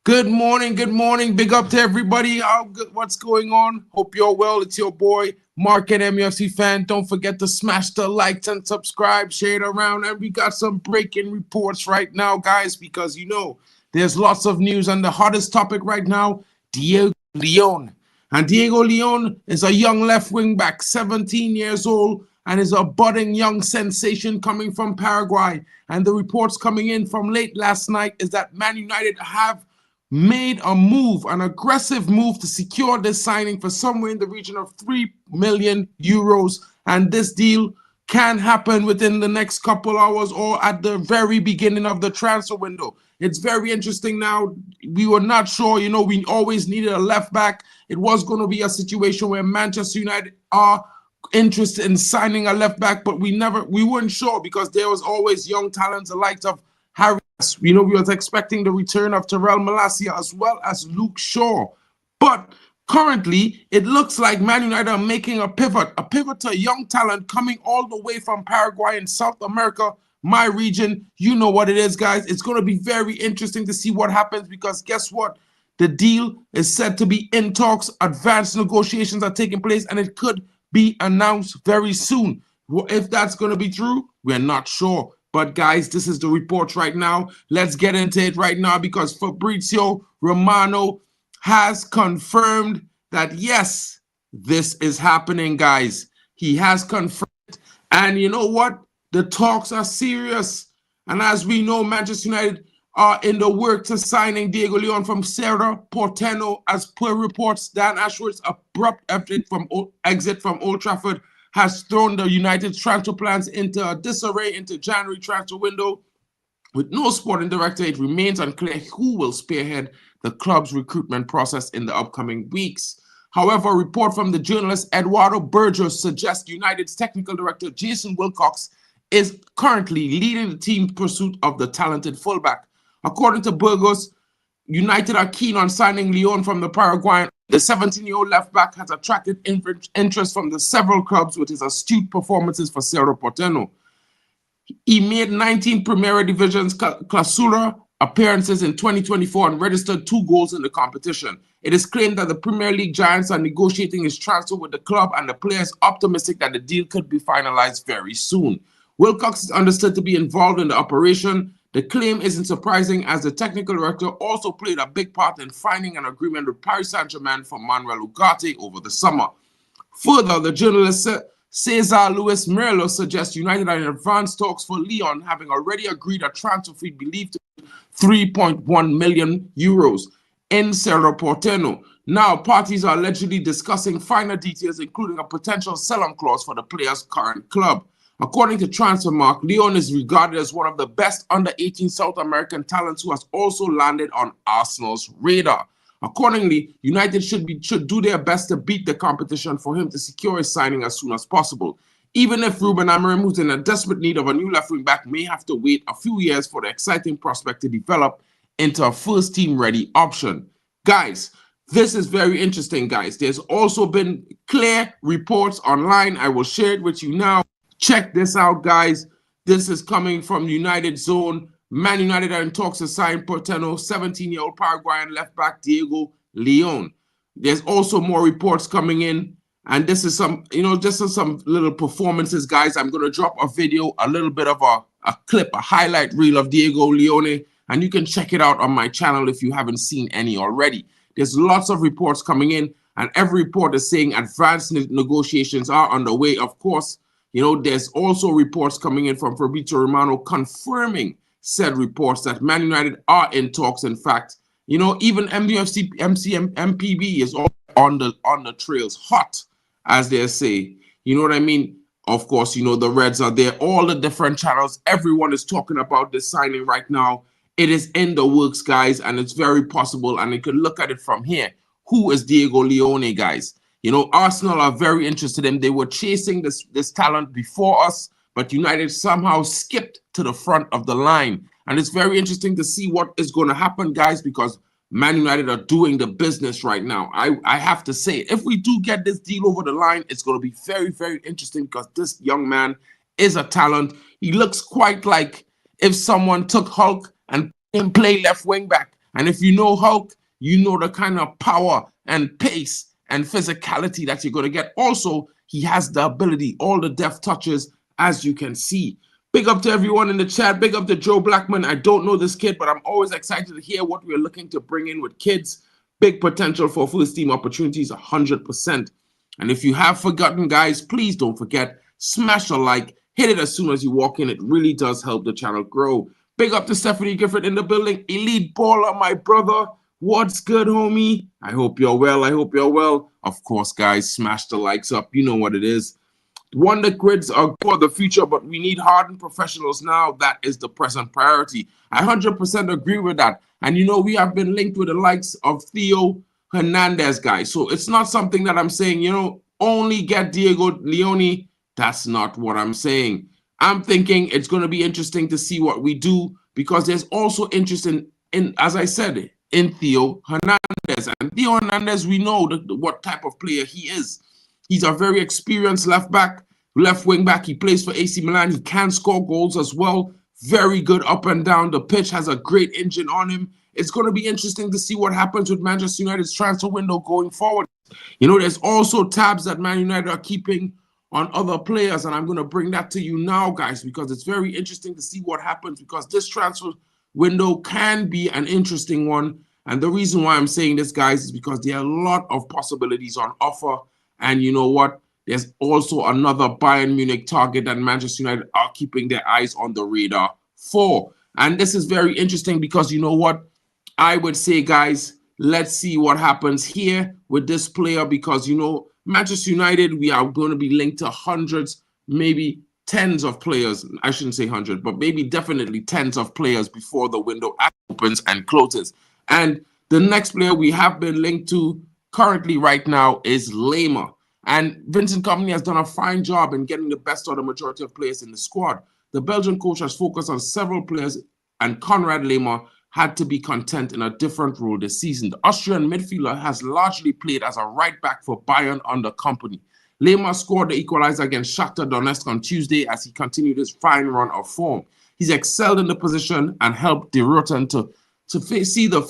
Good morning, good morning. Big up to everybody. What's going on? Hope you're well. It's your boy, Mark and MUFC fan. Don't forget to smash the likes and subscribe, share it around. And we got some breaking reports right now, guys, because there's lots of news. And the hottest topic right now, Diego León. And Diego León is a young left wing back, 17 years old, and is a budding young sensation coming from Paraguay. And the reports coming in from late last night is that Man United have made a move, an aggressive move to secure this signing for somewhere in the region of 3 million euros. And this deal can happen within the next couple hours or at the very beginning of the transfer window. It's very interesting now. We were not sure, we always needed a left back. It was going to be a situation where Manchester United are interested in signing a left back, but we weren't sure because there was always young talents, the likes of Harry. We was expecting the return of Terrell Malacia as well as Luke Shaw. But currently, it looks like Man United are making a pivot to young talent coming all the way from Paraguay in South America, my region. You know what it is, guys. It's going to be very interesting to see what happens because guess what? The deal is said to be in talks. Advanced negotiations are taking place, and it could be announced very soon. If that's going to be true, we're not sure. But guys, this is the report right now. Let's get into it right now because Fabrizio Romano has confirmed that, yes, this is happening, guys. He has confirmed. And you know what? The talks are serious. And as we know, Manchester United are in the work to signing Diego León from Cerro, Porteño. As per reports, Dan Ashworth's abrupt exit from Old Trafford has thrown the United's transfer plans into disarray into January transfer window. With no sporting director, it remains unclear who will spearhead the club's recruitment process in the upcoming weeks. However, a report from the journalist Eduardo Burgos suggests United's technical director Jason Wilcox is currently leading the team's pursuit of the talented fullback. According to Burgos, United are keen on signing León from the Paraguayan. The 17-year-old left back has attracted interest from the several clubs with his astute performances for Cerro Porteño. He made 19 Primera Division's Clausura appearances in 2024 and registered 2 goals in the competition. It is claimed that the Premier League giants are negotiating his transfer with the club, and the player is optimistic that the deal could be finalized very soon. Wilcox is understood to be involved in the operation. The claim isn't surprising as the technical director also played a big part in finding an agreement with Paris Saint-Germain for Manuel Ugarte over the summer. Further, the journalist Cesar Luis Merlo suggests United are in advanced talks for León, having already agreed a transfer fee believed to be 3.1 million euros in Cerro Porteño. Now, parties are allegedly discussing finer details, including a potential sell-on clause for the player's current club. According to TRANSFERMARKT, León is regarded as one of the best under-18 South American talents who has also landed on Arsenal's radar. Accordingly, United should do their best to beat the competition for him to secure his signing as soon as possible. Even if Ruben Amorim, who's in a desperate need of a new left-wing back, may have to wait a few years for the exciting prospect to develop into a first-team-ready option. Guys, this is very interesting, guys. There's also been clear reports online. I will share it with you now. Check this out, guys. This is coming from United Zone. Man United are in talks to sign Porteño, 17-year-old Paraguayan left back Diego León. There's also more reports coming in, and this is some little performances, guys. I'm going to drop a video, a little bit of a clip, a highlight reel of Diego León, and you can check it out on my channel if you haven't seen any already. There's lots of reports coming in, and every report is saying advanced negotiations are underway. Of course, there's also reports coming in from Fabrizio Romano confirming said reports that Man United are in talks. In fact, even MPB is all on the trails, hot, as they say. You know what I mean? Of course, the Reds are there. All the different channels, everyone is talking about this signing right now. It is in the works, guys, and it's very possible. And you can look at it from here. Who is Diego León, guys? Arsenal are very interested in him. They were chasing this talent before us, but United somehow skipped to the front of the line. And it's very interesting to see what is going to happen, guys, because Man United are doing the business right now. I have to say, if we do get this deal over the line, it's going to be very, very interesting because this young man is a talent. He looks quite like if someone took Hulk and play left wing back. And if you know Hulk, you know the kind of power and pace and physicality that you're going to get. Also, he has the ability, all the deft touches, as you can see. Big up to everyone in the chat. Big up to Joe Blackman. I don't know this kid, but I'm always excited to hear what we're looking to bring in with kids. Big potential for first team opportunities, 100%. And if you have forgotten, guys, please don't forget, smash a like, hit it as soon as you walk in. It really does help the channel grow. Big up to Stephanie Gifford in the building. Elite baller, my brother. What's good, homie? I hope you're well. I hope you're well. Of course, guys, smash the likes up. You know what it is. Wonder grids are for the future, but we need hardened professionals now. That is the present priority. I 100% agree with that. And, you know, we have been linked with the likes of Theo Hernandez, guys. So it's not something that I'm saying, you know, only get Diego Leone. That's not what I'm saying. I'm thinking it's going to be interesting to see what we do, because there's also interest in as I said, in Theo Hernandez. And Theo Hernandez, we know what type of player he is. He's a very experienced left wing back. He plays for AC Milan. He can score goals as well. Very good up and down the pitch, has a great engine on him. It's going to be interesting to see what happens with Manchester United's transfer window going forward. You know, there's also tabs that Man United are keeping on other players, and I'm going to bring that to you now, guys, because it's very interesting to see what happens, because this transfer window can be an interesting one. And the reason why I'm saying this, guys, is because there are a lot of possibilities on offer. And you know what? There's also another Bayern Munich target that Manchester United are keeping their eyes on the radar for. And this is very interesting because, you know what? I would say, guys, let's see what happens here with this player, because, you know, Manchester United, we are going to be linked to hundreds, maybe tens of players. I shouldn't say 100, but maybe definitely tens of players before the window opens and closes. And the next player we have been linked to currently right now is Lema. And Vincent Kompany has done a fine job in getting the best out of the majority of players in the squad. The Belgian coach has focused on several players, and Konrad Lema had to be content in a different role this season. The Austrian midfielder has largely played as a right back for Bayern under Kompany. Lema scored the equalizer against Shakhtar Donetsk on Tuesday as he continued his fine run of form. He's excelled in the position and helped De Roten to see the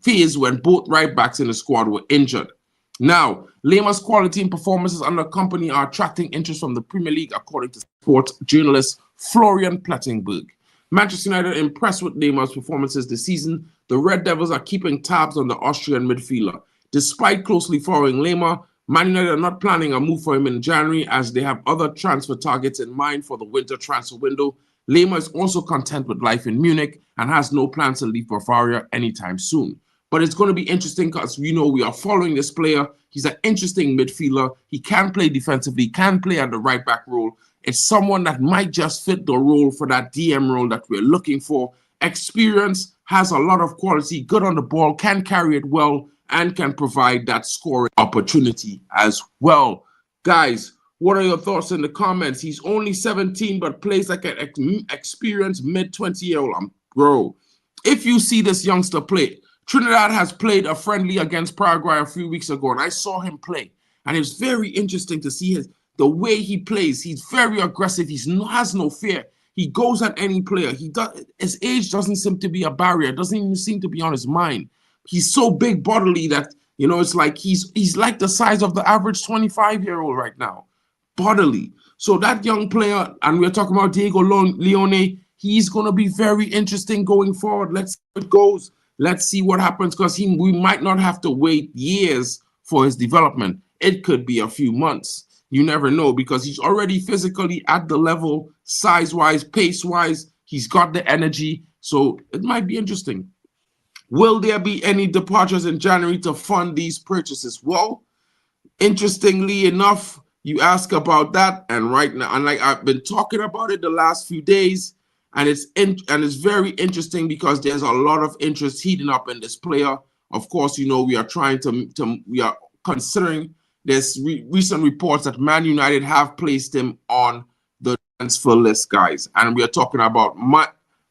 phase when both right backs in the squad were injured. Now, Lema's quality and performances under Kompany are attracting interest from the Premier League, according to sports journalist Florian Plettenberg. Manchester United impressed with Lema's performances this season. The Red Devils are keeping tabs on the Austrian midfielder. Despite closely following Lema, Man United are not planning a move for him in January, as they have other transfer targets in mind for the winter transfer window. Lema is also content with life in Munich and has no plans to leave Bavaria anytime soon. But it's going to be interesting because, you know, we are following this player. He's an interesting midfielder. He can play defensively, can play at the right back role. It's someone that might just fit the role for that DM role that we're looking for. Experience, has a lot of quality, good on the ball, can carry it well, and can provide that scoring opportunity as well. Guys, what are your thoughts in the comments? He's only 17, but plays like an experienced mid-20-year-old. Bro, if you see this youngster play, Trinidad has played a friendly against Paraguay a few weeks ago, and I saw him play. And it's very interesting to see the way he plays. He's very aggressive. He has no fear. He goes at any player. His age doesn't seem to be a barrier. It doesn't even seem to be on his mind. He's so big bodily that, you know, it's like he's like the size of the average 25-year-old right now, bodily. So that young player, and we're talking about Diego Leone, he's going to be very interesting going forward. Let's see how it goes. Let's see what happens, because we might not have to wait years for his development. It could be a few months. You never know, because he's already physically at the level, size-wise, pace-wise. He's got the energy, so it might be interesting. Will there be any departures in January to fund these purchases? Well, interestingly enough, you ask about that, and right now, and like I've been talking about it the last few days, and it's very interesting because there's a lot of interest heating up in this player. Of course, you know, we are trying we are considering. There's recent reports that Man United have placed him on the transfer list, guys, and we are talking about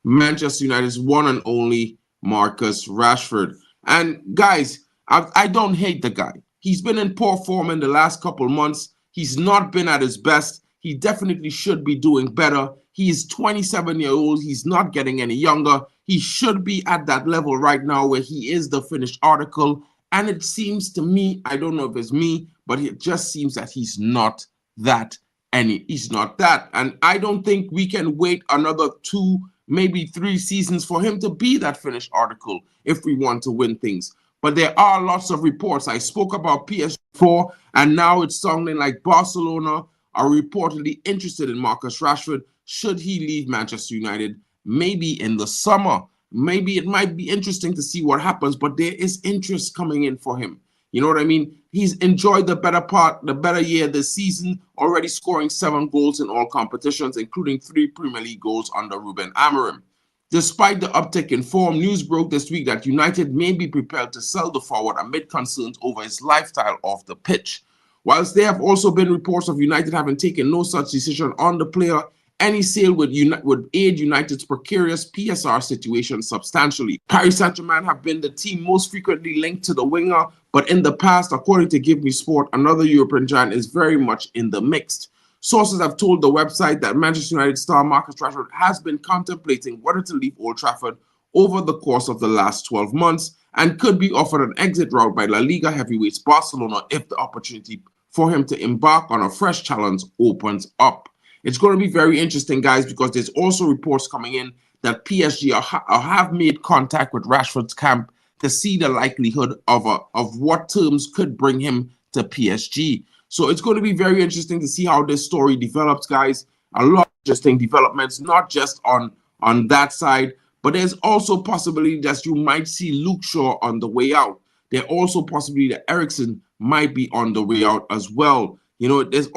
Manchester United's one and only Marcus Rashford. And guys, I don't hate the guy. He's been in poor form in the last couple months. He's not been at his best. He definitely should be doing better. He is 27 years old. He's not getting any younger. He should be at that level right now where he is the finished article. And it seems to me, I don't know if it's me, but it just seems that he's not that. He's not that. And I don't think we can wait another 2, maybe 3 seasons for him to be that finished article if we want to win things. But there are lots of reports. I spoke about PSG4, and now it's sounding like Barcelona are reportedly interested in Marcus Rashford should he leave Manchester United, maybe in the summer. Maybe it might be interesting to see what happens, but there is interest coming in for him. You know what I mean? He's enjoyed the better year this season, already scoring 7 goals in all competitions, including 3 Premier League goals under Ruben Amorim. Despite the uptick in form, news broke this week that United may be prepared to sell the forward amid concerns over his lifestyle off the pitch. Whilst there have also been reports of United having taken no such decision on the player, any sale would aid United's precarious PSR situation substantially. Paris Saint-Germain have been the team most frequently linked to the winger, but in the past, according to Give Me Sport, another European giant is very much in the mix. Sources have told the website that Manchester United star Marcus Rashford has been contemplating whether to leave Old Trafford over the course of the last 12 months and could be offered an exit route by La Liga heavyweights Barcelona if the opportunity for him to embark on a fresh challenge opens up. It's going to be very interesting, guys, because there's also reports coming in that PSG have made contact with Rashford's camp to see the likelihood of what terms could bring him to PSG. So it's going to be very interesting to see how this story develops, guys. A lot of interesting developments, not just on that side, but there's also possibility that you might see Luke Shaw on the way out. There's also possibility that Eriksen might be on the way out as well. You know, there's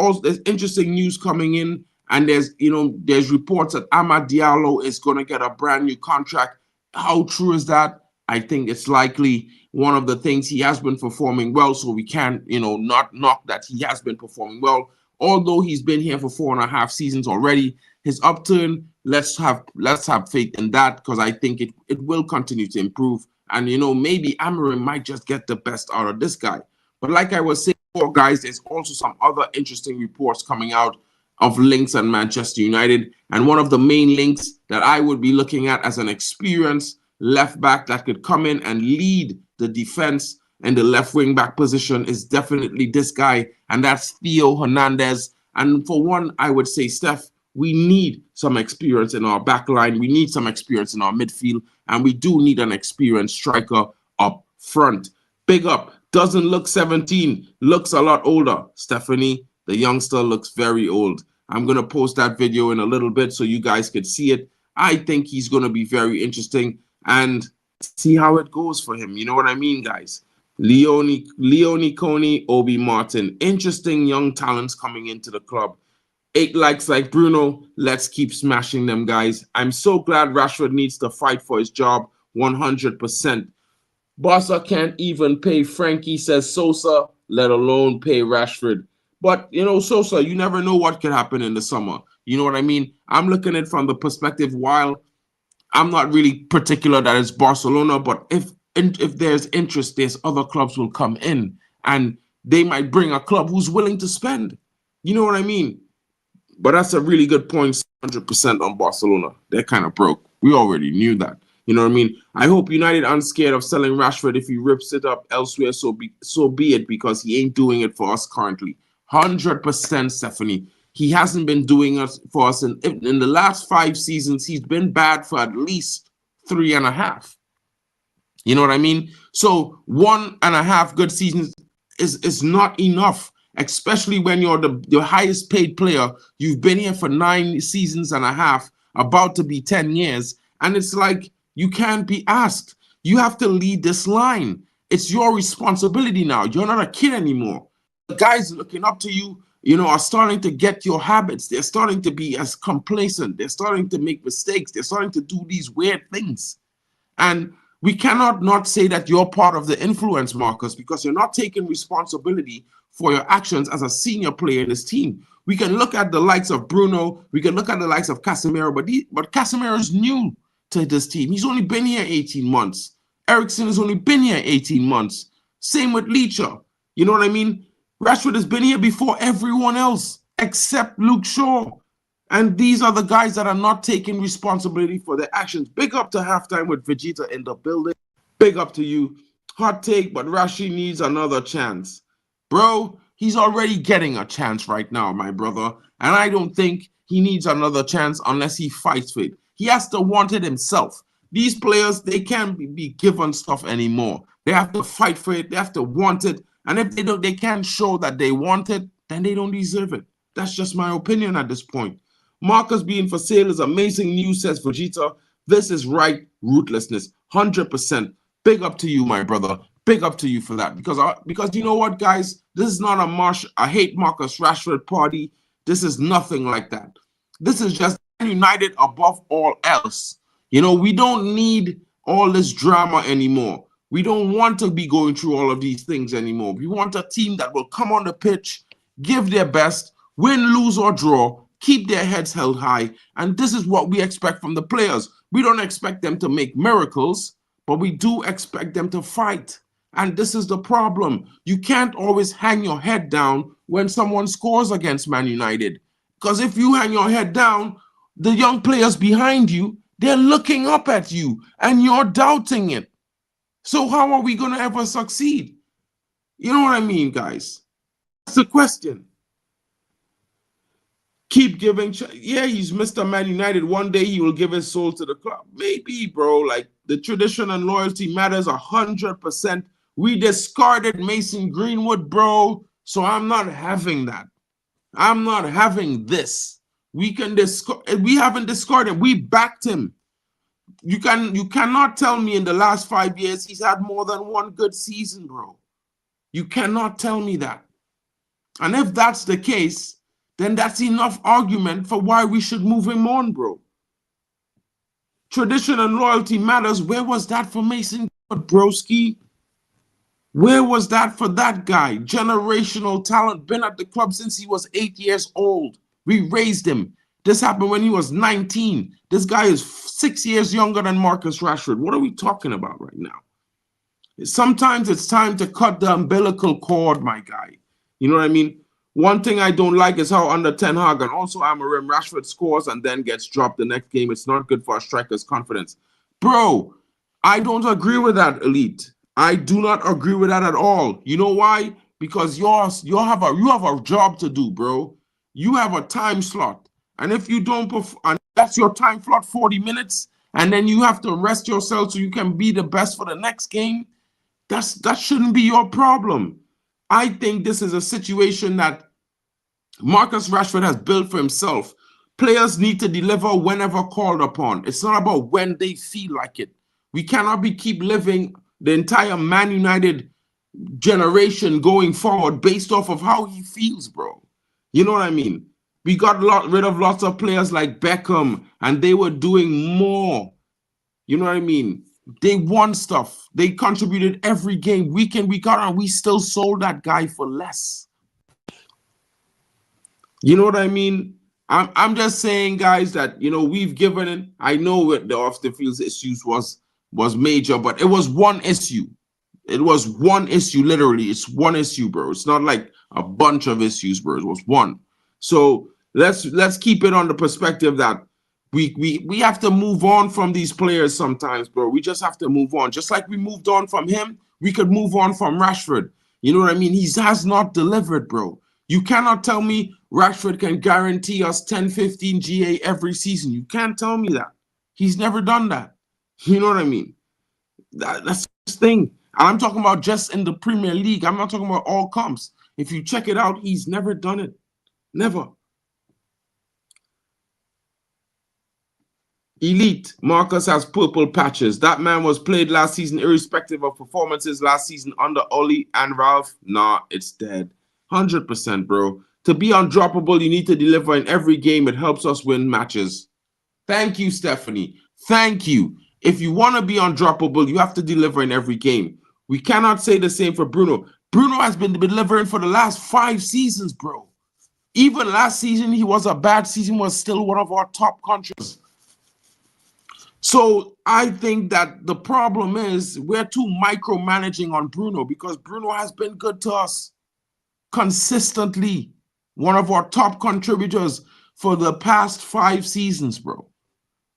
interesting news coming in. And there's reports that Amad Diallo is going to get a brand new contract. How true is that? I think it's likely. One of the things, he has been performing well, so we can't, not knock that he has been performing well. Although he's been here for 4.5 seasons already, his upturn, let's have faith in that, because I think it will continue to improve. And maybe Amorim might just get the best out of this guy. But like I was saying before, guys, there's also some other interesting reports coming out of links at Manchester United. And one of the main links that I would be looking at as an experienced left back that could come in and lead the defense in the left wing back position is definitely this guy, and that's Theo Hernandez. And for one, I would say, Steph, we need some experience in our back line. We need some experience in our midfield, and we do need an experienced striker up front. Big up. Doesn't look 17, looks a lot older. Stephanie, the youngster, looks very old. I'm going to post that video in a little bit so you guys could see it. I think he's going to be very interesting and see how it goes for him. You know what I mean, guys? Leone Coney, Obi Martin. Interesting young talents coming into the club. 8 likes like Bruno. Let's keep smashing them, guys. I'm so glad Rashford needs to fight for his job 100%. Barca can't even pay Frankie, says Sosa, let alone pay Rashford. But, Sosa, you never know what could happen in the summer. You know what I mean? I'm looking at it from the perspective, while I'm not really particular that it's Barcelona, but if there's interest, there's other clubs will come in, and they might bring a club who's willing to spend. You know what I mean? But that's a really good point, 100% on Barcelona. They're kind of broke. We already knew that. You know what I mean? I hope United aren't scared of selling Rashford if he rips it up elsewhere, so be it, because he ain't doing it for us currently. 100%, Stephanie. He hasn't been doing it for us in the last 5 seasons. He's been bad for at least 3.5. You know what I mean? So 1.5 good seasons is not enough, especially when you're the highest paid player. You've been here for 9 seasons and a half, about to be 10 years, and it's like you can't be asked. You have to lead this line. It's your responsibility now. You're not a kid anymore. The guys looking up to you, are starting to get your habits. They're starting to be as complacent. They're starting to make mistakes. They're starting to do these weird things. And we cannot not say that you're part of the influence, Marcus, because you're not taking responsibility for your actions as a senior player in this team. We can look at the likes of Bruno. We can look at the likes of Casemiro, but Casemiro is new to this team. He's only been here 18 months. Eriksen has only been here 18 months. Same with Leacher. You know what I mean? Rashford has been here before everyone else except Luke Shaw. And these are the guys that are not taking responsibility for their actions. Big up to halftime with Vegeta in the building. Big up to you. Hot take, but Rashi needs another chance. Bro, he's already getting a chance right now, my brother. And I don't think he needs another chance unless he fights for it. He has to want it himself. These players, they can't be given stuff anymore. They have to fight for it. They have to want it. And if they don't, they can't show that they want it, then they don't deserve it. That's just my opinion at this point. Marcus being for sale is amazing news, says Vegeta. This is right ruthlessness, 100%. Big up to you, my brother. Big up to you for that. Because you know what, guys? This is not a hate Marcus Rashford party. This is nothing like that. This is just United above all else. You know, we don't need all this drama anymore. We don't want to be going through all of these things anymore. We want a team that will come on the pitch, give their best, win, lose, or draw, keep their heads held high. And this is what we expect from the players. We don't expect them to make miracles, but we do expect them to fight. And this is the problem. You can't always hang your head down when someone scores against Man United. Because if you hang your head down, the young players behind you, they're looking up at you and you're doubting it. So how are we going to ever succeed? You know what I mean, guys? That's the question. Keep giving. Yeah, he's Mr. Man United. One day he will give his soul to the club. Maybe, bro. Like, the tradition and loyalty matters 100%. We discarded Mason Greenwood, bro. So I'm not having that. I'm not having this. We can discard. We haven't discarded him. We backed him. You cannot tell me in the last 5 years he's had more than one good season, bro. You cannot tell me that. And if that's the case, then that's enough argument for why we should move him on, bro. Tradition and loyalty matters. Where was that for Mason Broski? Where was that for that guy? Generational talent, been at the club since he was 8 years old. We raised him. This happened when he was 19. This guy is 6 years younger than Marcus Rashford. What are we talking about right now? Sometimes it's time to cut the umbilical cord, my guy. You know what I mean? One thing I don't like is how under Ten Hag and also Amorim, Rashford scores and then gets dropped the next game. It's not good for a striker's confidence. Bro, I don't agree with that, Elite. I do not agree with that at all. You know why? Because you have a job to do, bro. You have a time slot. And if you don't perform, and that's your time slot, 40 minutes, and then you have to rest yourself so you can be the best for the next game, that shouldn't be your problem. I think this is a situation that Marcus Rashford has built for himself. Players need to deliver whenever called upon. It's not about when they feel like it. We cannot keep living the entire Man United generation going forward based off of how he feels, bro. You know what I mean? We got rid of lots of players like Beckham, and they were doing more. You know what I mean? They won stuff. They contributed every game, week in, week out, and we still sold that guy for less. You know what I mean? I'm just saying, guys, that, you know, we've given it. I know the off the field issues was major, but it was one issue. It was one issue, literally. It's one issue, bro. It's not like a bunch of issues, bro. It was one. So let's keep it on the perspective that we have to move on from these players sometimes, bro. We just have to move on. Just like we moved on from him, we could move on from Rashford. You know what I mean? He has not delivered, bro. You cannot tell me Rashford can guarantee us 10, 15 GA every season. You can't tell me that. He's never done that. You know what I mean? That's the thing. And I'm talking about just in the Premier League. I'm not talking about all comps. If you check it out, he's never done it. Never. Elite. Marcus has purple patches. That man was played last season, irrespective of performances last season under Oli and Ralph. Nah, it's dead. 100%, bro. To be undroppable, you need to deliver in every game. It helps us win matches. Thank you, Stephanie. Thank you. If you want to be undroppable, you have to deliver in every game. We cannot say the same for Bruno. Bruno has been delivering for the last 5 seasons, bro. Even last season, he was a bad season, was still one of our top countries. So I think that the problem is we're too micromanaging on Bruno because Bruno has been good to us consistently. One of our top contributors for the past 5 seasons, bro.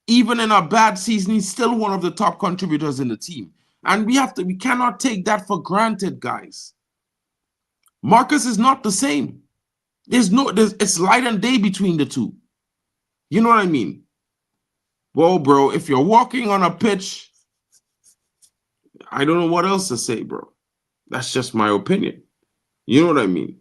Even in a bad season, he's still one of the top contributors in the team. And we cannot take that for granted, guys. Marcus is not the same. It's light and day between the two. You know what I mean? Well, bro, if you're walking on a pitch, I don't know what else to say, bro. That's just my opinion. You know what I mean?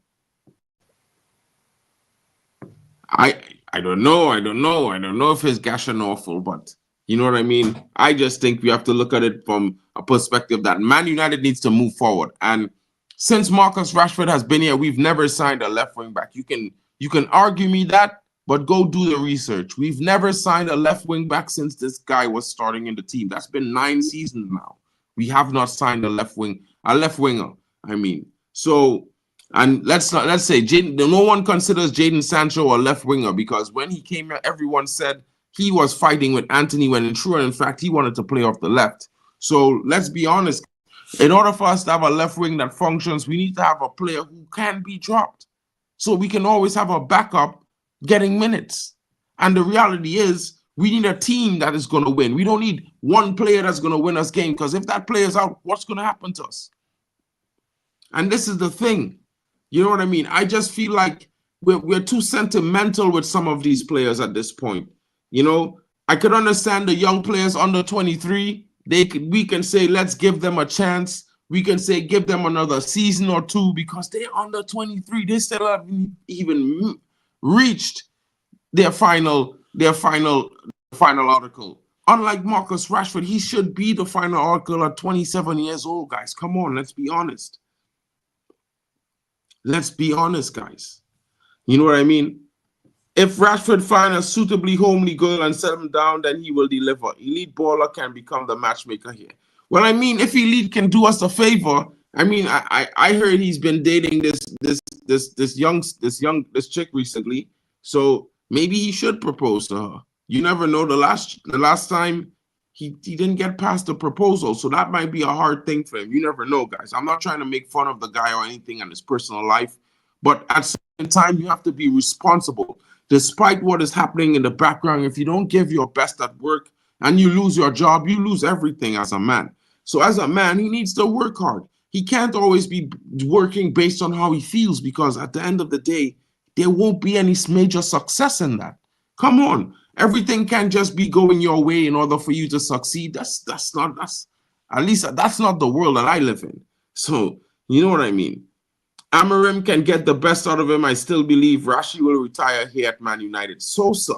I don't know. I don't know if it's gashing awful, but you know what I mean? I just think we have to look at it from a perspective that Man United needs to move forward. And since Marcus Rashford has been here, we've never signed a left wing back. You can argue me that, but go do the research. We've never signed a left wing back since this guy was starting in the team. That's been 9 seasons now. We have not signed a left winger. I mean, so, and let's say no one considers Jadon Sancho a left winger, because when he came here, everyone said he was fighting with Anthony, when in fact he wanted to play off the left. So let's be honest. In order for us to have a left wing that functions, we need to have a player who can be dropped, so we can always have a backup getting minutes. And the reality is, we need a team that is going to win. We don't need one player that's going to win us game, because if that player's out, what's going to happen to us? And this is the thing. You know what I mean? I just feel like we're too sentimental with some of these players at this point. You know, I could understand the young players under 23. We can say, let's give them a chance. We can say, give them another season or two, because they're under 23. They still haven't even reached their final article. Unlike Marcus Rashford, he should be the final article at 27 years old, guys. Come on, let's be honest. Let's be honest, guys. You know what I mean? If Rashford finds a suitably homely girl and set him down, then he will deliver. Elite baller can become the matchmaker here. Well, I mean, if Elite can do us a favor, I mean, I heard he's been dating this chick recently, so maybe he should propose to her. You never know. The last time he didn't get past the proposal, so that might be a hard thing for him. You never know, guys. I'm not trying to make fun of the guy or anything in his personal life, but at the same time, you have to be responsible. Despite what is happening in the background, if you don't give your best at work and you lose your job, you lose everything as a man. So as a man, he needs to work hard. He can't always be working based on how he feels, because at the end of the day, there won't be any major success in that. Come on. Everything can't just be going your way in order for you to succeed. That's not the world that I live in. So, you know what I mean? Amorim can get the best out of him. I still believe Rashi will retire here at Man United. Sosa,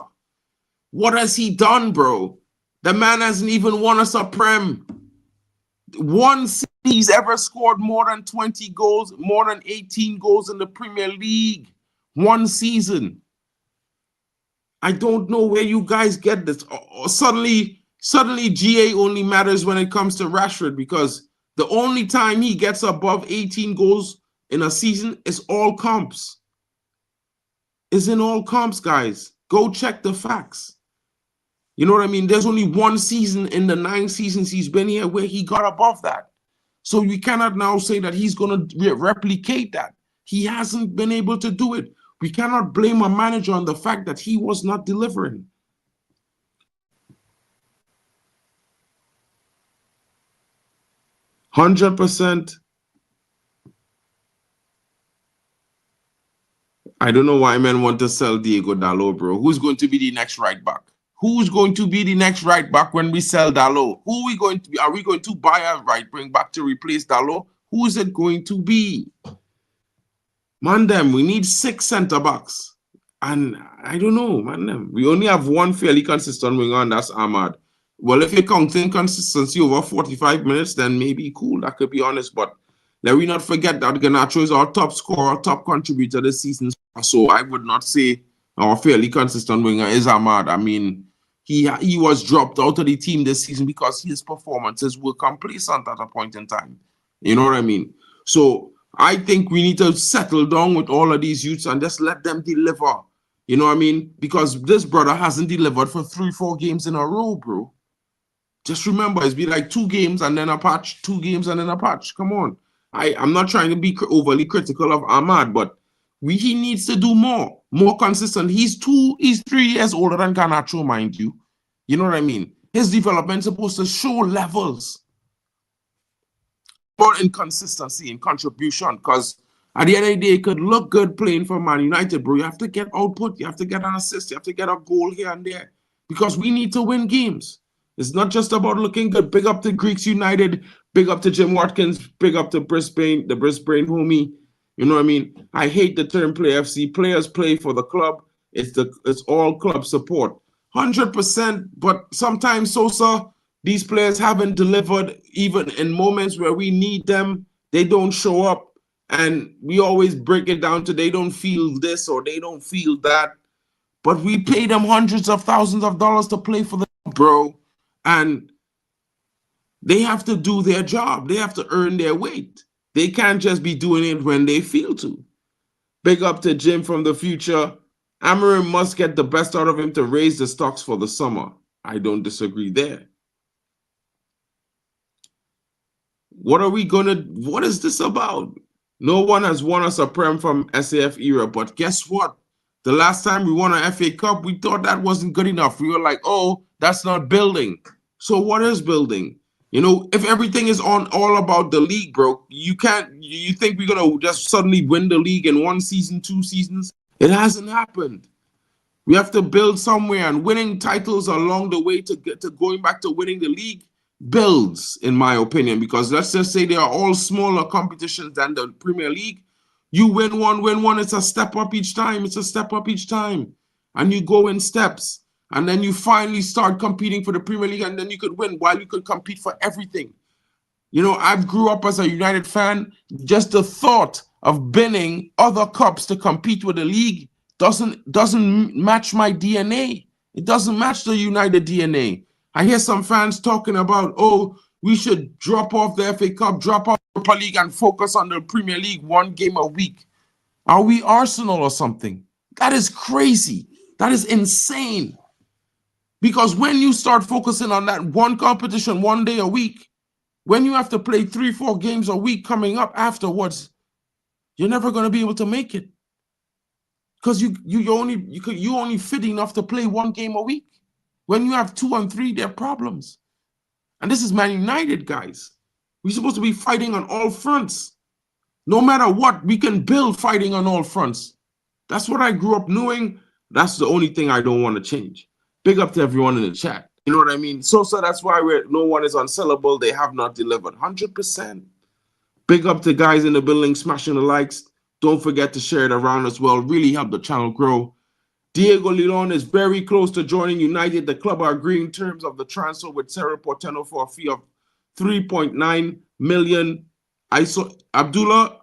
what has he done, bro? The man hasn't even won us a Prem. One season he's ever scored more than 20 goals, more than 18 goals in the Premier League. One season. I don't know where you guys get this. Suddenly GA only matters when it comes to Rashford, because the only time he gets above 18 goals in a season is all comps. Is in all comps, guys. Go check the facts. You know what I mean? There's only one season in the 9 seasons he's been here where he got above that. So you cannot now say that he's going to replicate that. He hasn't been able to do it. We cannot blame a manager on the fact that he was not delivering. %. I don't know why men want to sell Diego Dalot, bro. Who's going to be the next right back? Who's going to be the next right back when we sell Dalot? Who are we going to be? Are we going to buy a right wing back to replace Dalot? Who is it going to be? Man, we need 6 centre backs. And I don't know, man. We only have one fairly consistent winger, and that's Ahmad. Well, if you're counting consistency over 45 minutes, then maybe cool. That could be honest. But let me not forget that Garnacho is our top scorer, top contributor this season. So I would not say our fairly consistent winger is Ahmad. I mean, he was dropped out of the team this season because his performances were complacent at a point in time. You know what I mean? So I think we need to settle down with all of these youths and just let them deliver. You know what I mean? Because this brother hasn't delivered for 3-4 games in a row, bro. Just remember, it's been like 2 games and then a patch, 2 games and then a patch. Come on. I'm not trying to be overly critical of Ahmad, but he needs to do more more consistent. He's 3 years older than Garnacho, mind you. You know what I mean? His development is supposed to show levels. More inconsistency in contribution, because at the end of the day, it could look good playing for Man United, bro. You have to get output. You have to get an assist. You have to get a goal here and there, because we need to win games. It's not just about looking good. Big up to Greeks United. Big up to Jim Watkins. Big up to Brisbane, the Brisbane homie. You know what I mean? I hate the term play FC. Players play for the club. It's all club support. 100%. But sometimes, Sosa, these players haven't delivered even in moments where we need them. They don't show up. And we always break it down to they don't feel this or they don't feel that. But we pay them hundreds of thousands of dollars to play for the bro. And they have to do their job. They have to earn their weight. They can't just be doing it when they feel to. Big up to Jim from the future. Amarim must get the best out of him to raise the stocks for the summer. I don't disagree there. What is this about? No one has won us a Prem from SAF era, but guess what? The last time we won an FA Cup, we thought that wasn't good enough. We were like, oh, that's not building. So what is building? You know, if everything is all about the league, bro, you think we're going to just suddenly win the league in 1 season, 2 seasons? It hasn't happened. We have to build somewhere, and winning titles along the way to get to going back to winning the league builds, in my opinion, because let's just say they are all smaller competitions than the Premier League. You win one, it's a step up each time. It's a step up each time. And you go in steps. And then you finally start competing for the Premier League, and then you could win while you could compete for everything. You know, I grew up as a United fan. Just the thought of binning other cups to compete with the league doesn't match my DNA. It doesn't match the United DNA. I hear some fans talking about, oh, we should drop off the FA Cup, drop off the Europa League, and focus on the Premier League 1 game a week. Are we Arsenal or something? That is crazy. That is insane. Because when you start focusing on that one competition 1 day a week, when you have to play 3-4 games a week coming up afterwards, you're never going to be able to make it. Because you only fit enough to play 1 game a week. When you have 2 and 3, there are problems. And this is Man United, guys. We're supposed to be fighting on all fronts. No matter what, we can build fighting on all fronts. That's what I grew up knowing. That's the only thing I don't want to change. Big up to everyone in the chat. You know what I mean? So that's why no one is unsellable. They have not delivered. 100%. Big up to guys in the building smashing the likes. Don't forget to share it around as well. Really help the channel grow. Diego León is very close to joining United. The club are agreeing terms of the transfer with Cerro Porteño for a fee of 3.9 million. I saw Abdullah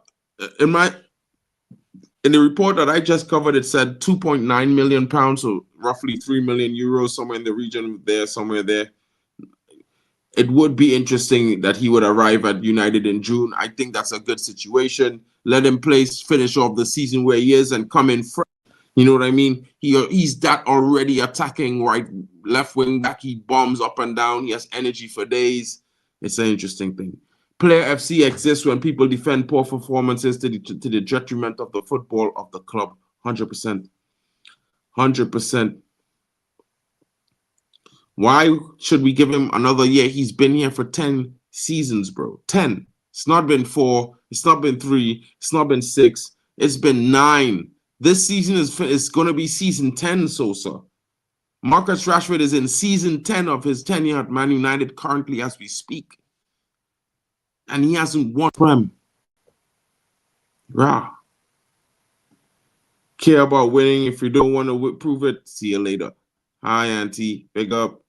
in the report that I just covered, it said 2.9 million pounds, so roughly 3 million euros, somewhere in the region there, somewhere there. It would be interesting that he would arrive at United in June. I think that's a good situation. Let him finish off the season where he is and come in fresh. You know what I mean? He's that already attacking right, left wing back. He bombs up and down. He has energy for days. It's an interesting thing. Player FC exists when people defend poor performances to the detriment of the football of the club. 100%. 100%. Why should we give him another year? He's been here for 10 seasons, bro. 10. It's not been 4. It's not been 3. It's not been 6. It's been 9. This season is going to be season 10, Sosa. Marcus Rashford is in season 10 of his tenure at Man United currently as we speak. And he hasn't won Prem. Rah. Care about winning. If you don't want to prove it, see you later. Hi, Auntie. Big up.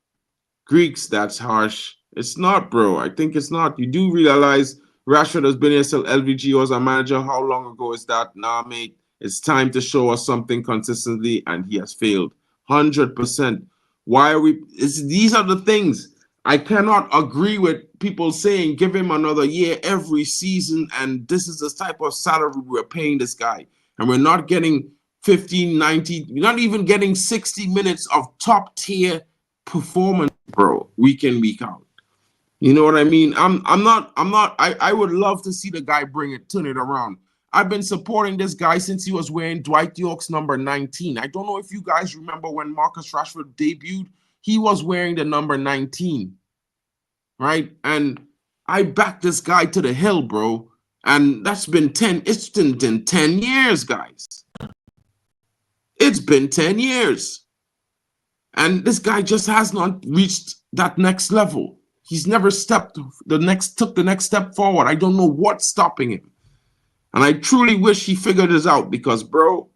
Greeks, that's harsh. It's not, bro. I think it's not. You do realize Rashford has been here since LVG was a manager. How long ago is that? Nah, mate. It's time to show us something consistently, and he has failed. 100%. Why are we? These are the things. I cannot agree with people saying give him another year every season, and this is the type of salary we're paying this guy. And we're not getting 15, 90, we're not even getting 60 minutes of top tier performance, bro, week in, week out. You know what I mean? I would love to see the guy turn it around. I've been supporting this guy since he was wearing Dwight York's number 19. I don't know if you guys remember when Marcus Rashford debuted, he was wearing the number 19, right? And I backed this guy to the hill, bro. And that's been 10, it's been 10 years, guys. It's been 10 years. And this guy just has not reached that next level. He's never took the next step forward. I don't know what's stopping him. And I truly wish he figured this out because, bro,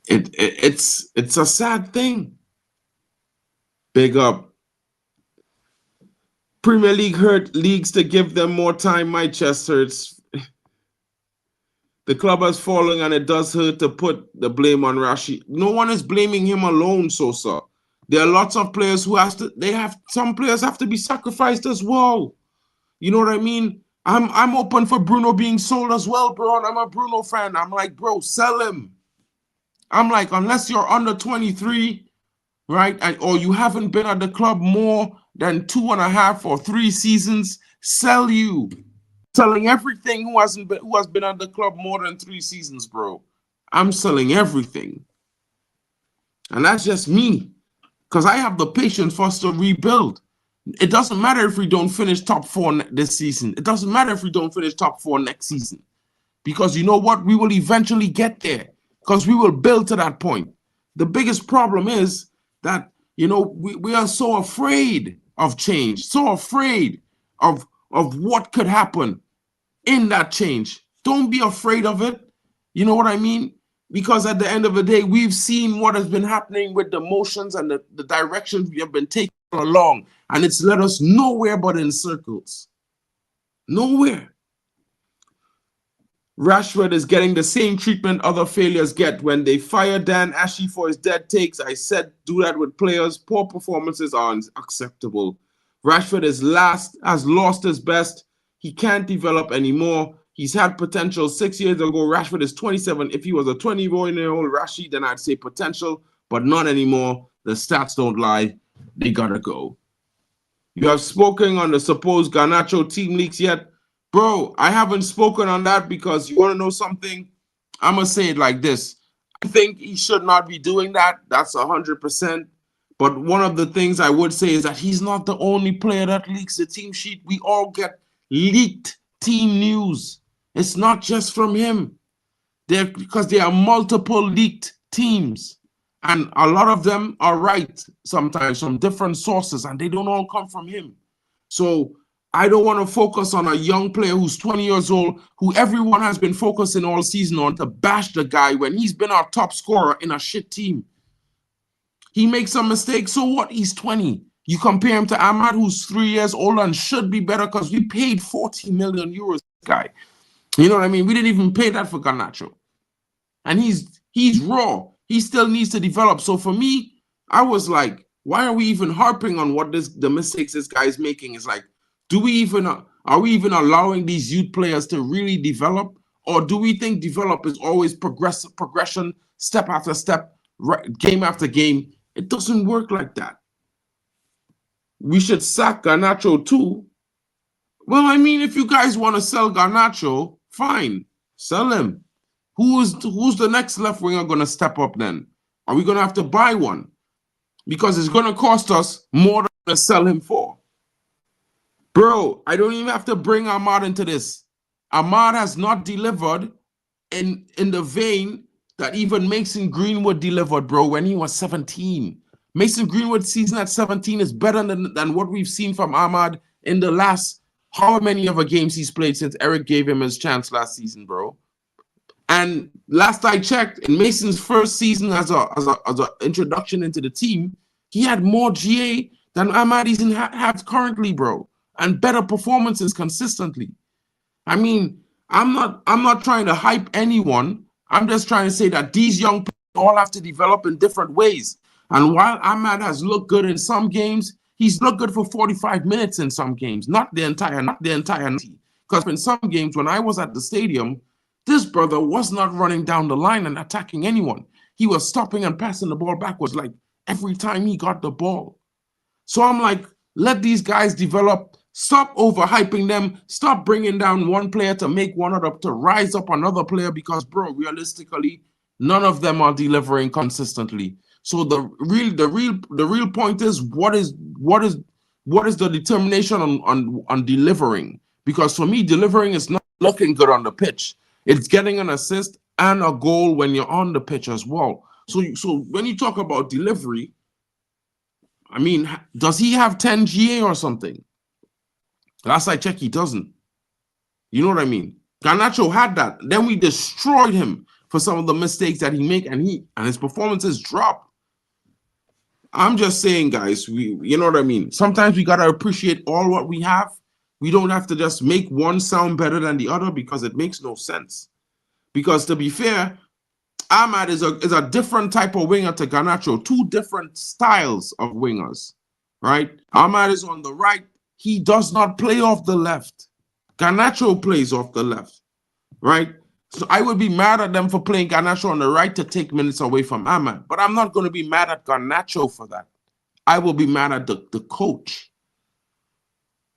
it's a sad thing. Big up. Premier League hurt leagues to give them more time. My chest hurts. The club has fallen, and it does hurt to put the blame on Rashi. No one is blaming him alone, Sosa. There are lots of players who some players have to be sacrificed as well. You know what I mean? I'm open for Bruno being sold as well, bro. And I'm a Bruno fan. I'm like, bro, sell him. I'm like, unless you're under 23, right? Or you haven't been at the club more than 2.5 or 3 seasons, sell you. Selling everything who has been at the club more than 3 seasons, bro. I'm selling everything. And that's just me. Because I have the patience for us to rebuild. It doesn't matter if we don't finish top 4 this season. It doesn't matter if we don't finish top 4 next season. Because you know what? We will eventually get there. Because we will build to that point. The biggest problem is that, you know, we are so afraid of change. So afraid of what could happen in that change. Don't be afraid of it. You know what I mean? Because at the end of the day, we've seen what has been happening with the motions and the directions we have been taking along. And it's led us nowhere but in circles. Nowhere. Rashford is getting the same treatment other failures get. When they fire Dan Ashley for his dead takes, I said do that with players. Poor performances are unacceptable. Rashford has lost his best. He can't develop anymore. He's had potential 6 years ago. Rashford is 27. If he was a 20-year-old Rashid, then I'd say potential, but not anymore. The stats don't lie. They gotta go. You have spoken on the supposed Garnacho team leaks yet? Bro, I haven't spoken on that because you want to know something? I'm going to say it like this. I think he should not be doing that. That's 100%. But one of the things I would say is that he's not the only player that leaks the team sheet. We all get leaked team news. It's not just from him. Because there are multiple leaked teams. And a lot of them are right sometimes from different sources, and they don't all come from him. So I don't want to focus on a young player who's 20 years old, who everyone has been focusing all season on, to bash the guy when he's been our top scorer in a shit team. He makes some mistakes, so what? He's 20. You compare him to Ahmad, who's 3 years older and should be better because we paid 40 million euros guy. You know what I mean? We didn't even pay that for Garnacho. And he's raw. He still needs to develop. So for me, I was like, why are we even harping on the mistakes this guy is making? It's like, are we even allowing these youth players to really develop? Or do we think develop is always progression, step after step, game after game? It doesn't work like that. We should sack Garnacho too. Well, I mean, if you guys want to sell Garnacho, fine, sell him. Who's the next left winger going to step up then? Are we going to have to buy one? Because it's going to cost us more than to sell him for. Bro, I don't even have to bring Ahmad into this. Ahmad has not delivered in the vein that even Mason Greenwood delivered, bro, when he was 17. Mason Greenwood's season at 17 is better than what we've seen from Ahmad in the last however many other games he's played since Eric gave him his chance last season, bro. And last I checked, in Mason's first season as an introduction into the team, he had more GA than Ahmad has currently, bro, and better performances consistently. I mean, I'm not trying to hype anyone. I'm just trying to say that these young people all have to develop in different ways. And while Ahmad has looked good in some games, he's looked good for 45 minutes in some games, not the entire 90. Because in some games, when I was at the stadium, this brother was not running down the line and attacking anyone. He was stopping and passing the ball backwards like every time he got the ball. So I'm like, let these guys develop. Stop overhyping them. Stop bringing down one player to make one other, to rise up another player, because, bro, realistically, none of them are delivering consistently. So the real point is, what is the determination on delivering? Because for me, delivering is not looking good on the pitch. It's getting an assist and a goal when you're on the pitch as well. So when you talk about delivery, I mean, does he have 10 GA or something? Last I checked, he doesn't. You know what I mean? Garnacho had that. Then we destroyed him for some of the mistakes that he made, and his performances drop. I'm just saying, guys, you know what I mean? Sometimes we gotta appreciate all what we have. We don't have to just make one sound better than the other, because it makes no sense. Because to be fair, Ahmad is a different type of winger to Garnacho. Two different styles of wingers, right? Ahmad is on the right. He does not play off the left. Garnacho plays off the left, right? So I would be mad at them for playing Garnacho on the right to take minutes away from Ahmad. But I'm not going to be mad at Garnacho for that. I will be mad at the coach.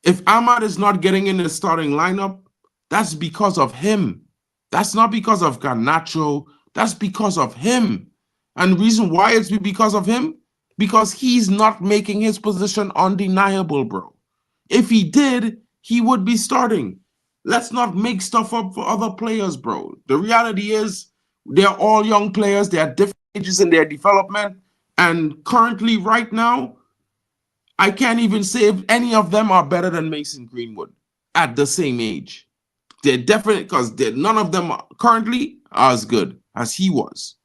If Ahmad is not getting in the starting lineup, that's because of him. That's not because of Garnacho. That's because of him. And the reason why it's because of him, because he's not making his position undeniable, bro. If he did, he would be starting. Let's not make stuff up for other players, bro. The reality is they're all young players. They're at different stages in their development. And currently, right now, I can't even say if any of them are better than Mason Greenwood at the same age. They're definitely, because none of them currently are as good as he was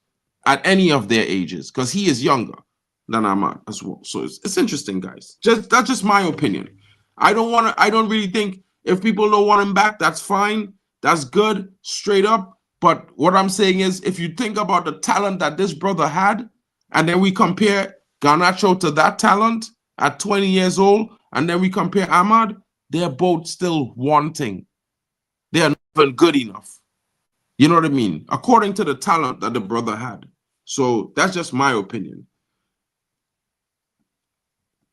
at any of their ages, because he is younger than Ahmad as well. So it's interesting, guys. That's just my opinion. I don't really think, if people don't want him back, that's fine. That's good, straight up. But what I'm saying is, if you think about the talent that this brother had, and then we compare Garnacho to that talent at 20 years old, and then we compare Ahmad, they're both still wanting. They are not even good enough. You know what I mean? According to the talent that the brother had. So that's just my opinion.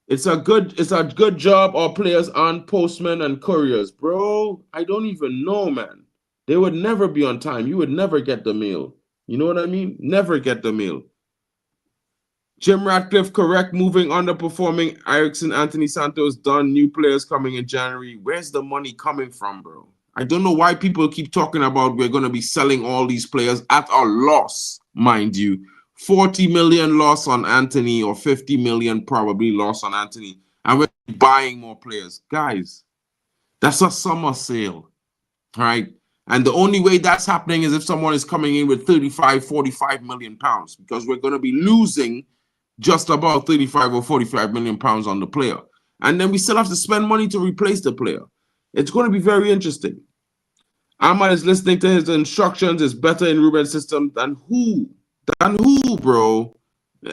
It's a good job our players aren't postmen and couriers. Bro, I don't even know, man. They would never be on time. You would never get the mail. You know what I mean? Never get the mail. Jim Ratcliffe, correct. Moving underperforming. Erickson, Anthony Santos, done. New players coming in January. Where's the money coming from, bro? I don't know why people keep talking about we're going to be selling all these players at a loss, mind you. 40 million loss on Anthony, or 50 million probably loss on Anthony, and we're buying more players. Guys, that's a summer sale, right? And the only way that's happening is if someone is coming in with 35, 45 million pounds, because we're going to be losing just about 35 or 45 million pounds on the player. And then we still have to spend money to replace the player. It's going to be very interesting. Ahmad is listening to his instructions, is better in Ruben's system than who? Than who, bro?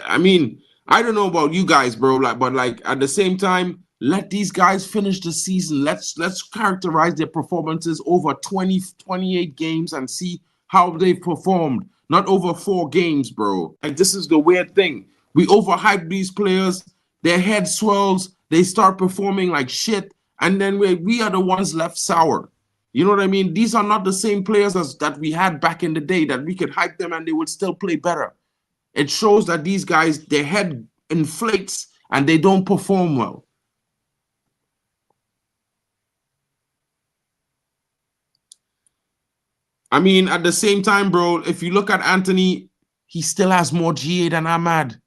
I mean, I don't know about you guys, bro, but at the same time, let these guys finish the season. Let's characterize their performances over 28 games and see how they've performed. Not over 4 games, bro. Like, this is the weird thing. We overhype these players, their head swells, they start performing like shit, and then we are the ones left sour. You know what I mean? These are not the same players as that we had back in the day, that we could hype them and they would still play better. It shows that these guys, their head inflates and they don't perform well. I mean, at the same time, bro, if you look at Anthony, he still has more GA than Ahmad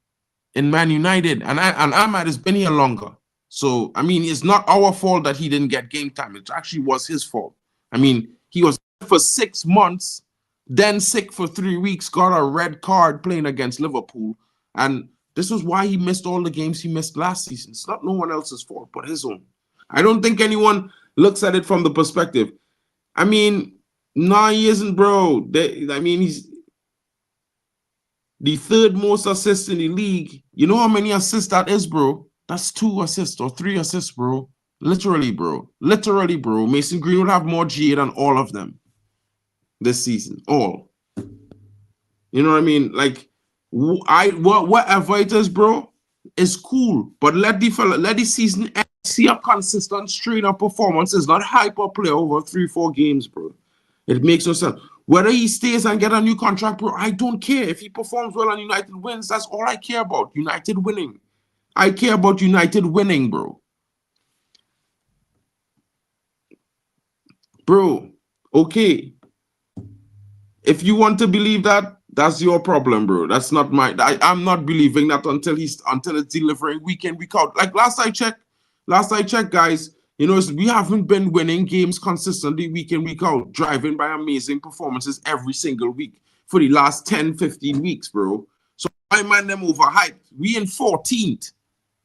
in Man United. And Ahmad has been here longer. So, I mean, it's not our fault that he didn't get game time. It actually was his fault. I mean, he was for 6 months, then sick for 3 weeks, got a red card playing against Liverpool. And this was why he missed all the games he missed last season. It's not no one else's fault but his own. I don't think anyone looks at it from the perspective. I mean, no, he isn't, bro. I mean, he's the 3rd most assists in the league. You know how many assists that is, bro? That's 2 assists or 3 assists, bro. Literally, bro. Literally, bro. Mason Green will have more GA than all of them this season. All. You know what I mean? Like, whatever it is, bro, it's cool. But let the season end see a consistent stream of performances, not hyper play over 3-4 games, bro. It makes no sense. Whether he stays and get a new contract, bro, I don't care. If he performs well and United wins, that's all I care about. United winning. I care about United winning, bro. Bro, okay. If you want to believe that, that's your problem, bro. That's not mine. I'm not believing that until it's delivering week in, week out. Like last I checked, guys, you know, we haven't been winning games consistently week in, week out, driving by amazing performances every single week for the last 10, 15 weeks, bro. So I mind them overhyped. We in 14th.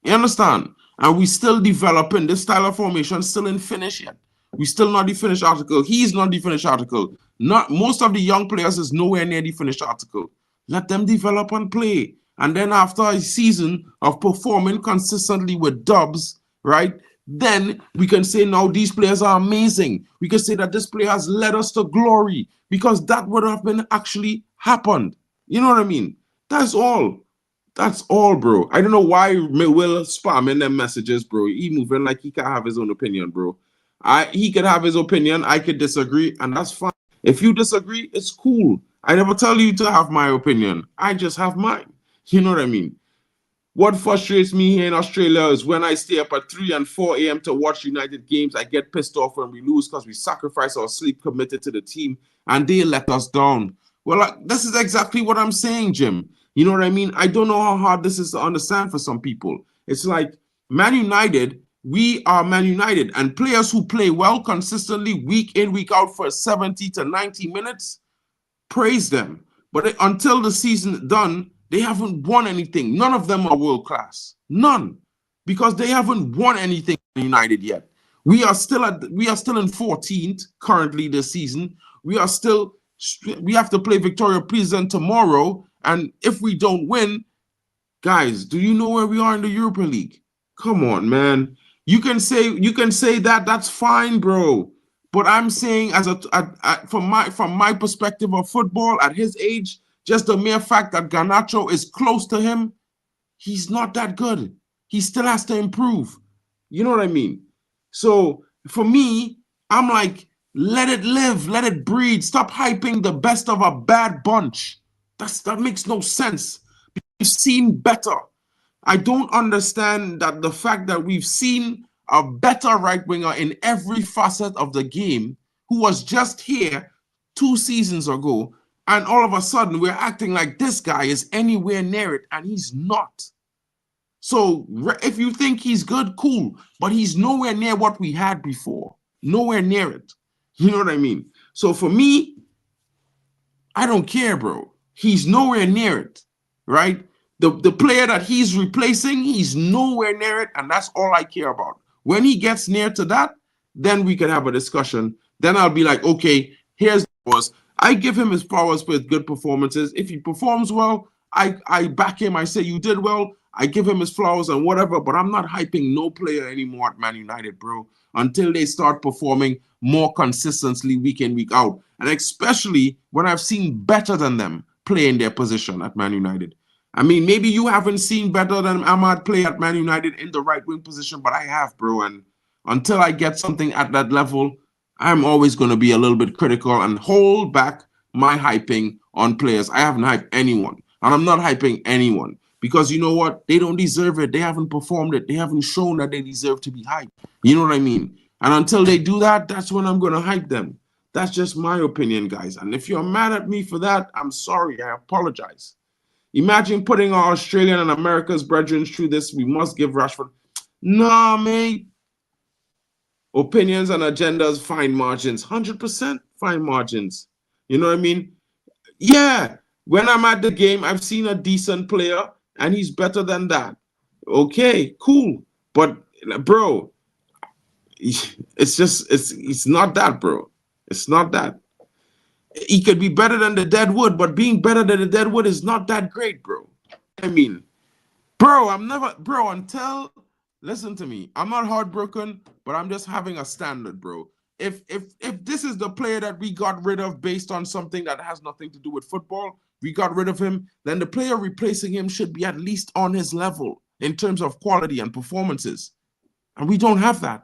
You understand? And we still developing. This style of formation still in finish yet. We still not the finished article. He's not the finished article. Not most of the young players is nowhere near the finished article. Let them develop and play. And then after a season of performing consistently with dubs, right? Then we can say now these players are amazing. We can say that this player has led us to glory because that would have been actually happened. You know what I mean? That's all. That's all, bro. I don't know why Will spam in them messages, bro. He moving like he can have his own opinion, bro. He could have his opinion. I could disagree, and that's fine. If you disagree, it's cool. I never tell you to have my opinion. I just have mine. You know what I mean? What frustrates me here in Australia is when I stay up at 3 and 4 a.m. to watch United games, I get pissed off when we lose because we sacrifice our sleep committed to the team, and they let us down. Well, this is exactly what I'm saying, Jim. You know what I mean? I don't know how hard this is to understand for some people. It's like Man United, we are Man United, and players who play well consistently week in, week out for 70 to 90 minutes, praise them. But until the season is done, they haven't won anything. None of them are world class. None. Because they haven't won anything in United yet. We are still in 14th currently this season. We have to play Victoria Pleasant tomorrow. And if we don't win, guys, do you know where we are in the Europa League? Come on, man. You can say that, that's fine, bro. But I'm saying from my perspective of football at his age, just the mere fact that Garnacho is close to him, he's not that good. He still has to improve. You know what I mean? So for me, I'm like, let it live, let it breathe. Stop hyping the best of a bad bunch. That makes no sense. We've seen better. I don't understand that the fact that we've seen a better right winger in every facet of the game who was just here 2 seasons ago, and all of a sudden we're acting like this guy is anywhere near it, and he's not. So if you think he's good, cool, but he's nowhere near what we had before. Nowhere near it. You know what I mean? So for me, I don't care, bro. He's nowhere near it, right? The player that he's replacing, he's nowhere near it, and that's all I care about. When he gets near to that, then we can have a discussion. Then I'll be like, okay, here's what I give him his flowers with good performances. If he performs well, I back him. I say you did well. I give him his flowers and whatever, but I'm not hyping no player anymore at Man United, bro, until they start performing more consistently week in, week out. And especially when I've seen better than them play in their position at Man United. I mean, maybe you haven't seen better than Ahmad play at Man United in the right wing position, but I have, bro. And until I get something at that level, I'm always going to be a little bit critical and hold back my hyping on players. I haven't hyped anyone, and I'm not hyping anyone because you know what? They don't deserve it. They haven't performed it. They haven't shown that they deserve to be hyped. You know what I mean? And until they do that, that's when I'm going to hype them. That's just my opinion, guys. And if you're mad at me for that, I'm sorry. I apologize. Imagine putting our Australian and America's brethren through this. We must give Rashford. Nah, mate. Opinions and agendas, fine margins. 100% fine margins. You know what I mean? Yeah. When I'm at the game, I've seen a decent player, and he's better than that. Okay, cool. But, bro, it's not that, bro. It's not that. He could be better than the Deadwood, but being better than the Deadwood is not that great, bro. I mean, bro, listen to me. I'm not heartbroken, but I'm just having a standard, bro. If this is the player that we got rid of based on something that has nothing to do with football, we got rid of him, then the player replacing him should be at least on his level in terms of quality and performances. And we don't have that.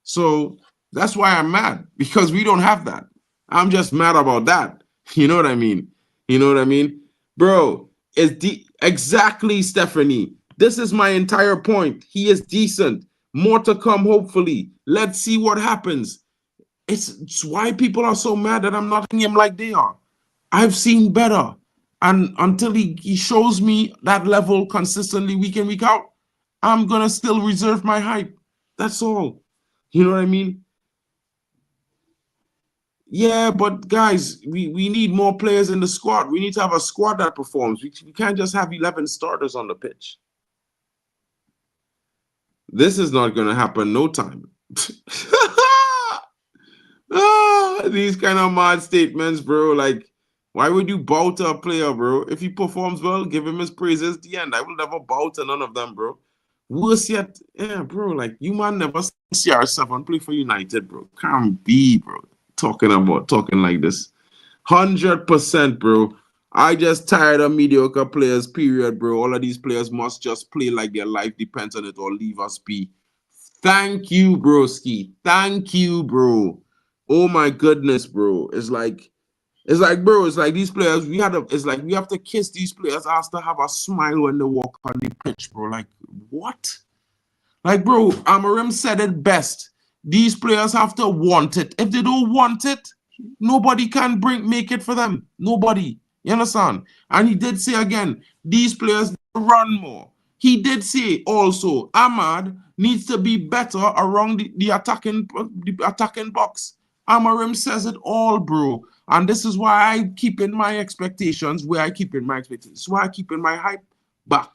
So that's why I'm mad, because we don't have that. I'm just mad about that. You know what I mean? You know what I mean? Bro, exactly, Stephanie. This is my entire point. He is decent. More to come, hopefully. Let's see what happens. It's why people are so mad that I'm not him like they are. I've seen better. And until he shows me that level consistently week in, week out, I'm going to still reserve my hype. That's all. You know what I mean? Yeah, but guys, we need more players in the squad. We need to have a squad that performs. We can't just have 11 starters on the pitch. This is not going to happen no time. These kind of mad statements, bro. Like, why would you bow to a player, bro? If he performs well, give him his praises. The end. I will never bow to none of them, bro. Worse yet, yeah, bro. Like, you man never see CR7 play for United, bro. Can't be, bro. Talking like this. 100%, bro. I just tired of mediocre players, period, bro. All of these players must just play like their life depends on it or leave us be. Thank you, broski. Thank you, bro. Oh my goodness, bro. It's like, bro, it's like these players, we have to kiss these players ask to have a smile when they walk on the pitch, bro. Like, what? Like, bro, Amarim said it best. These players have to want it. If they don't want it, nobody can make it for them. Nobody. You understand? And he did say again, these players run more. He did say also, Ahmad needs to be better around the attacking box. Amarim says it all, bro. And this is why I keep in my expectations where I keep in my expectations. This is why I keep in my hype back.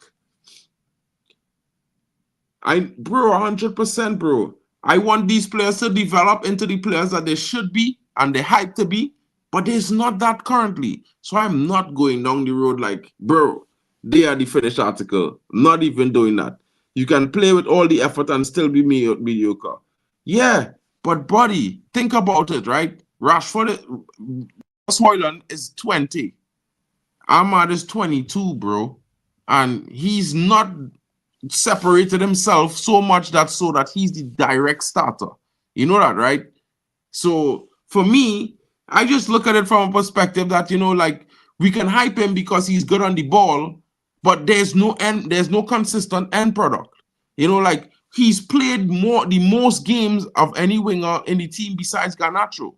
Bro, 100%, bro. I want these players to develop into the players that they should be and they hype to be, but there's not that currently. So I'm not going down the road like, bro, they are the finished article. Not even doing that. You can play with all the effort and still be mediocre. Yeah, but buddy, think about it, right? Rashford, Højlund is 20. Ahmad is 22, bro. And he's not separated himself so much that he's the direct starter. You know that, right? So for me, I just look at it from a perspective that, you know, like we can hype him because he's good on the ball, but there's no consistent end product. You know, like he's played the most games of any winger in the team besides Garnacho.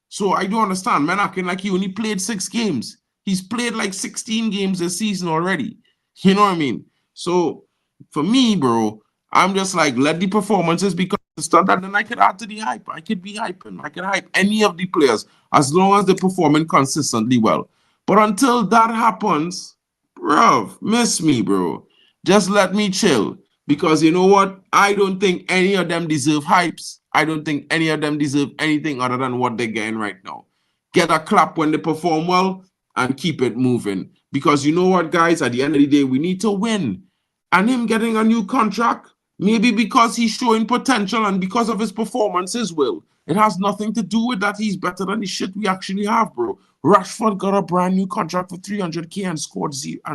So I don't understand. Man, acting like he only played 6 games. He's played like 16 games this season already. You know what I mean? So for me, bro, I'm just like, let the performances be consistent, and then I could add to the hype. I could be hyping. I could hype any of the players as long as they're performing consistently well. But until that happens, bro, miss me, bro. Just let me chill. Because you know what? I don't think any of them deserve hypes. I don't think any of them deserve anything other than what they're getting right now. Get a clap when they perform well and keep it moving. Because you know what, guys? At the end of the day, we need to win. And him getting a new contract, maybe because he's showing potential and because of his performances, will. It has nothing to do with that he's better than the shit we actually have, bro. Rashford got a brand new contract for 300K and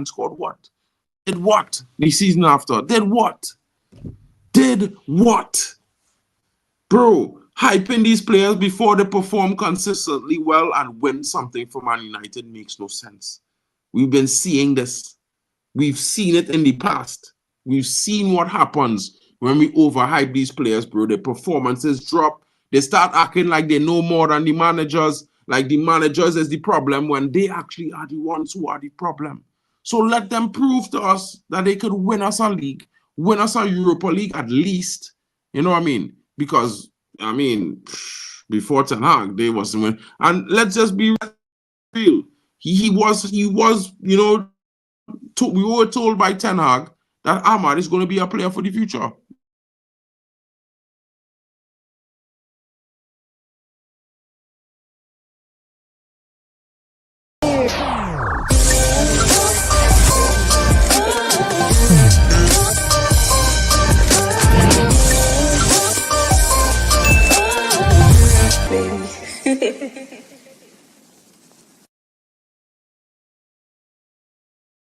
scored what? Did what? The season after. Did what? Did what? Bro, hyping these players before they perform consistently well and win something for Man United makes no sense. We've been seeing this. We've seen it in the past. We've seen what happens when we overhype these players, bro. Their performances drop. They start acting like they know more than the managers. Like the managers is the problem when they actually are the ones who are the problem. So let them prove to us that they could win us a league, win us a Europa League at least. You know what I mean? Because, I mean, before Ten Hag, they wasn't winning. And let's just be real. He was, you know, we were told by Ten Hag that Ahmad is going to be a player for the future.